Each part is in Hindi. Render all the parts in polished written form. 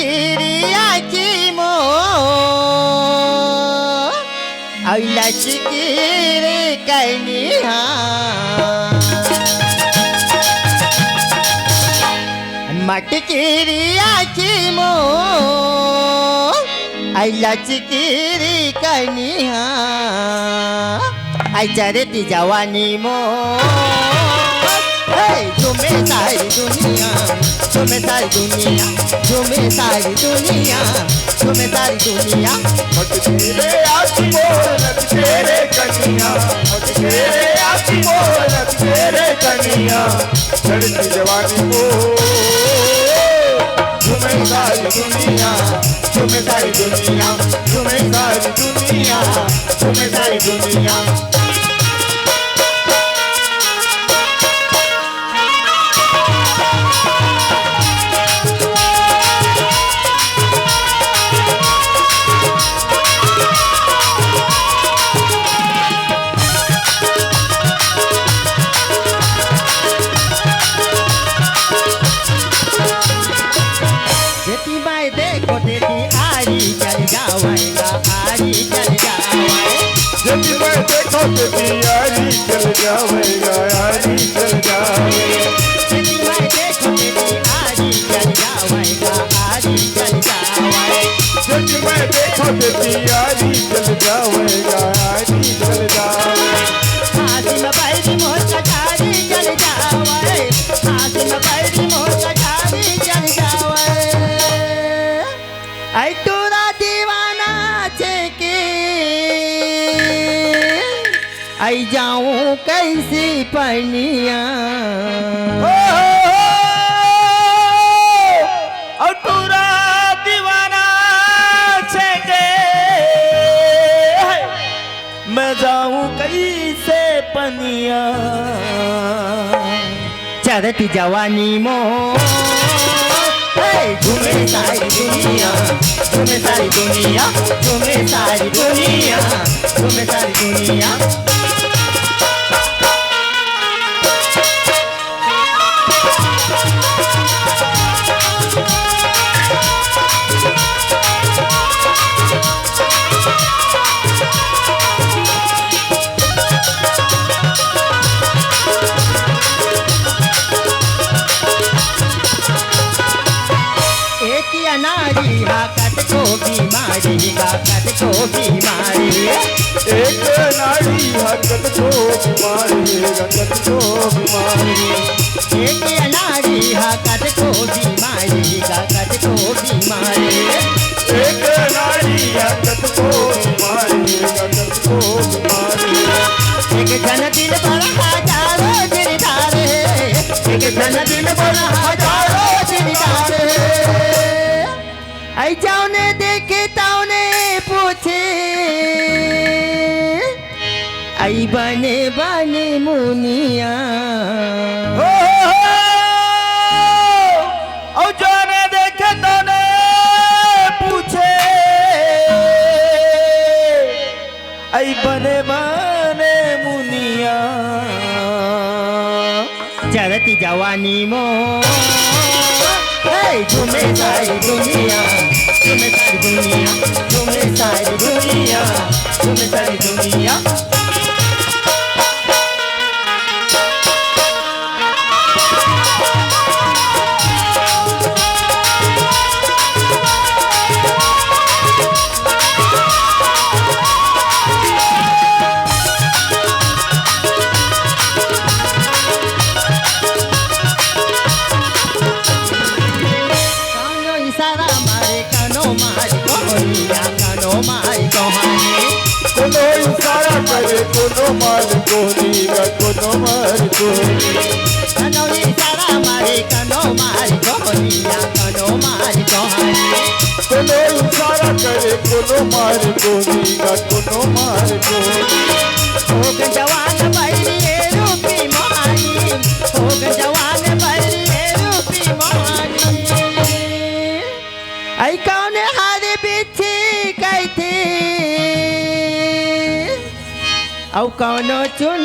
मटकिरियाची मो औलाची किरी कनिया मटकिरियाची मो औलाची किरी कनिया आईच्या रे ती जवानी मो तुम्हें सारी दुनिया तुम्हें सारी दुनिया तुम्हें सारी दुनिया तुम्हें सारी दुनिया मटकेरे आती बोलत तेरे कनिया मटकेरे आती बोलत तेरे कनिया चढ़ती जवानी को तुम्हें सारी दुनिया तुम्हें सारी दुनिया तुम्हें सारी दुनिया तुम्हें सारी दुनिया देखो तेरी आरी चल जावाएगा आरी चल जावाए जब मैं देखो तेरी आरी चल जावेगा आरी चल जावे जब मैं देखो तेरी आरी चल जावाएगा आरी चल जावाए जब मैं देखो तेरी आरी चल जावेगा आरी चल जावे हाथी में बैरी मोर कटारी चल जावाए हाथी में बैरी मोर कटारी चल जावाए आई तोरा दीवाना छे के आई जाऊं कैसी पनिया और तोरा दीवाना छे के मैं जाऊं कैसे पनिया चढ़ती जवानी मो तुम्हें सारी दुनिया तुम्हें सारी दुनिया तुम्हें सारी दुनिया तुम्हें सारी दुनिया नारी कट को बीमारी कट को बीमारी एक नारी हकत को बीमारी गकत को बीमारी एक नारी कट को बीमारी कट को बीमारी एक नारी हकत को बीमारी गकत को बीमारी एक जन दिल पर हजारों दिलदार एक जन दिल पर हजारों दिलदार आई जाने देखे ताउने पूछे आई बने बने मुनिया ओ जाने देखे ताने पूछे आई बने बने मुनिया चढ़ती जवानी मो तुम्हें सारी दुनिया तुम्हें सारी दुनिया तुम्हें सारी दुनिया तुम्हें सारी दुनिया कोनो इशारा करे कोनो मार कोनी कोनो मार कोनी कनो इशारा मारे कनो मार कोनिया कनो मार कोहानी कोनो इशारा करे कोनो मार कोनी कोनो मार कोनी हो गए जवान बैरिए रूपी मोहानी हो गए जवान बैरिए रूपी मोहानी आई कौन हारे बिछी गई थी औ कौनो चुन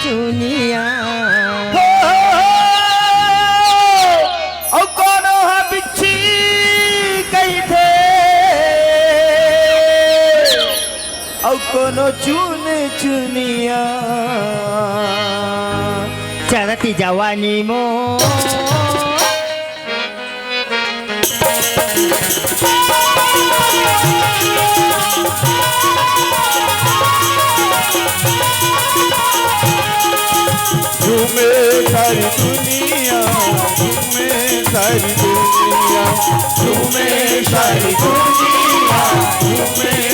चुनिया और कोनो है बिच्छी गई थे और कोनो चुन चुनिया चढ़ती जवानी मो झूमे सारी दुनिया झूमे सारी दुनिया झूमे सारी दुनिया झूमे